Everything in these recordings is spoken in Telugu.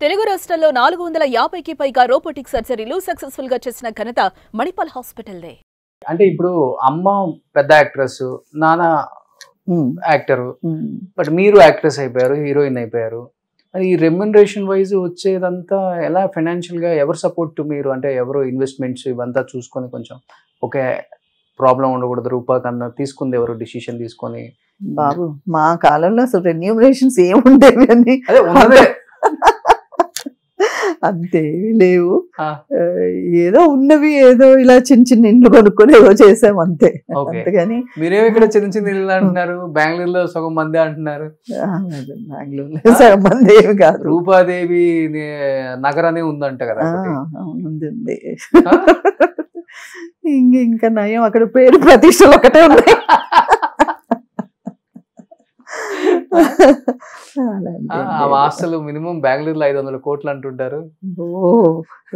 తెలుగు రాష్ట్రాల్లో 450కి పైగా రోబోటిక్ సర్జరీలు సక్సెస్ఫుల్ గా చేసిన ఘనత మణిపాల్ హాస్పిటల్దే. అంటే ఇప్పుడు అమ్మ పెద్ద యాక్ట్రెస్, నాన్న యాక్టర్, బట్ మీరు యాక్ట్రెస్ అయిపోయారు, హీరోయిన్ అయిపోయారు. అది రెమ్యునరేషన్ వైజ్ వచ్చేదంతా ఎలా? ఫైనాన్షియల్ గా ఎవరు సపోర్ట్? మీరు అంటే ఎవరు ఇన్వెస్ట్మెంట్స్ ఇవంతా చూసుకొని కొంచెం ఒకే ప్రాబ్లం ఉండకూడదు, రూపాయి కన్నా తీసుకుంది ఎవరు డిసిషన్ తీసుకొని? బాబు మా కాలంలో అసలు రెన్యూమరేషన్స్ ఏముండేవి అని అంతే లేవు. ఏదో ఉన్నవి, ఏదో ఇలా చిన్న చిన్న ఇండ్లు కొనుక్కొని ఏదో చేసాం అంతే. అంతేగాని మీరేమో ఇక్కడ చిన్న చిన్న ఇల్లు అంటున్నారు, బెంగళూరులో సగం మంది అంటున్నారు. బెంగళూరులో సగం మంది ఏమి కాదు, రూపాదేవి నగరనే ఉందంట కదా. ఉంది. ఇంకా నయం అక్కడ పేరు ప్రతిష్టలు ఒకటే ఉన్నాయి. అసలు మినిమం బెంగళూరులో 500 కోట్లు అంటుంటారు.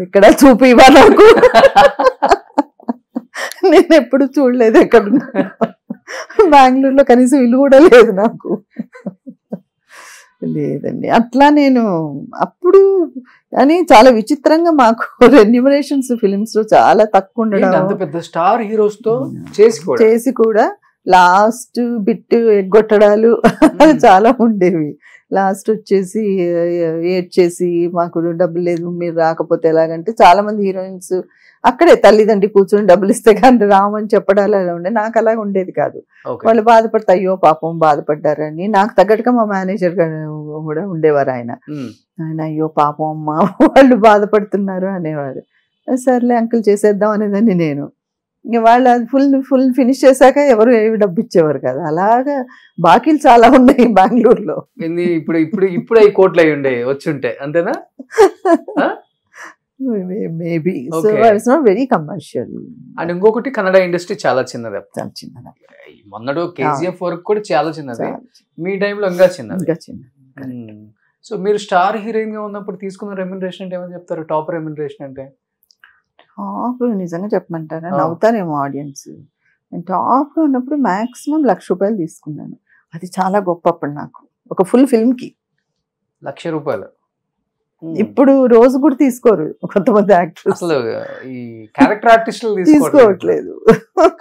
ఎక్కడ చూపి నాకు, నేను ఎప్పుడు చూడలేదు ఎక్కడ. బెంగళూరులో కనీసం ఇల్లు కూడా లేదు నాకు. లేదండి అట్లా నేను అప్పుడు. కానీ చాలా విచిత్రంగా మాకు రెన్యూమరేషన్స్ ఫిలిమ్స్ లో చాలా తక్కువ ఉండడం. అంత పెద్ద స్టార్ హీరోస్ తో చేసి కూడా లాస్ట్ బిట్ ఎగ్గొట్టడాలు చాలా ఉండేవి. లాస్ట్ వచ్చేసి ఏడ్చేసి మాకు డబ్బులు లేదు మీరు రాకపోతే ఎలాగంటే, చాలా మంది హీరోయిన్స్ అక్కడే తల్లిదండ్రి కూర్చొని డబ్బులు ఇస్తే కానీ రామని చెప్పడాలు అలా ఉండే. నాకు అలాగ ఉండేది కాదు. వాళ్ళు బాధపడితే అయ్యో పాపం బాధపడ్డారని. నాకు తగ్గట్టుగా మా మేనేజర్ కూడా ఉండేవారు. ఆయన అయ్యో పాపం అమ్మ వాళ్ళు బాధపడుతున్నారు అనేవారు. సర్లే అంకుల్ చేసేద్దాం అనేదాన్ని నేను. ఇంక వాళ్ళు అది ఫుల్ ఫినిష్ చేశాక ఎవరు ఏవి డబ్బు ఇచ్చేవారు కదా. అలాగా బాకీలు చాలా ఉన్నాయి బెంగళూరులో. ఇప్పుడు 5 కోట్లు అయి ఉండే వచ్చుంటే అంతేనా? Maybe. So it's not very commercial. And ఇంకొకటి కన్నడ ఇండస్ట్రీ చాలా చిన్నది. మొన్నడు KGF వరకు కూడా చాలా చిన్నది. మీ టైంలో ఇంకా చిన్నది. సో మీరు స్టార్ హీరోయిన్ గా ఉన్నప్పుడు తీసుకున్న రెమ్యునరేషన్ అంటే ఏమని చెప్తారు? టాప్ రెమ్యునరేషన్ అంటే టాప్ నిజంగా చెప్పమంటారా? నవ్వుతారేమో ఆడియన్స్. నేను టాప్గా ఉన్నప్పుడు మాక్సిమం ₹1,00,000 తీసుకున్నాను. అది చాలా గొప్ప అప్పుడు నాకు. ఒక ఫుల్ ఫిల్మ్ కి ₹1,00,000. ఇప్పుడు రోజు కూడా తీసుకోరు కొంతమంది యాక్టర్స్. అసలు ఈ క్యారెక్టర్ ఆర్టిస్టులు తీసుకోవట్లేదు.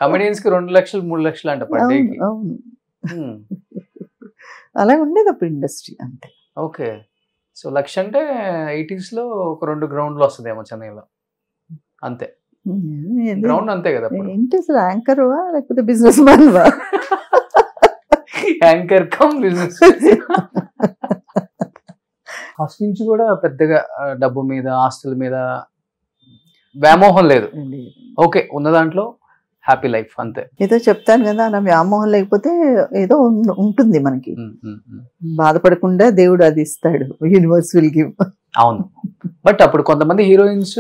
కమెడియన్స్ కి 2 లక్షలు 3 లక్షలు అంట పర్ డే కి. అవును అలా ఉండేది అప్పుడు ఇండస్ట్రీ అంతే. ఓకే. సో 1,00,000 అంటే 80s లో ఒక 2 గ్రౌండ్లు వస్తుందేమో చెన్నైలో అంతే. గ్రౌండ్ అంతే కదా. ఏంటి అసలు యాంకర్వా లేకపోతే బిజినెస్ మ్యాన్ వా? Anchor come business. ఫస్ట్ నుంచి కూడా పెద్దగా డబ్బు మీద ఆస్తుల మీద వ్యామోహం లేదు. ఓకే, ఉన్న దాంట్లో హ్యాపీ లైఫ్ అంతే. ఏదో చెప్తాను కదా, నా వ్యామోహం లేకపోతే ఏదో ఉంటుంది మనకి. బాధపడకుండా దేవుడు అది ఇస్తాడు, యూనివర్స్ విల్ గివ్. అవును. బట్ అప్పుడు కొంతమంది హీరోయిన్స్,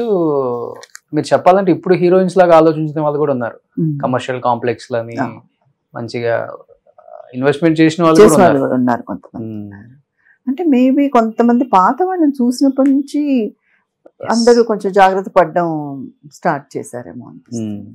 మీరు చెప్పాలంటే ఇప్పుడు హీరోయిన్స్ లాగా ఆలోచించిన వాళ్ళు కూడా ఉన్నారు. కమర్షియల్ కాంప్లెక్స్ లని మంచిగా ఇన్వెస్ట్మెంట్ చేసిన వాళ్ళు కూడా ఉన్నారు కొంతమంది. అంటే మేబీ కొంతమంది పాత వాళ్ళని చూసినప్పటి నుంచి అందరూ కొంచెం జాగ్రత్త పడడం స్టార్ట్ చేశారేమో అనిపిస్తుంది.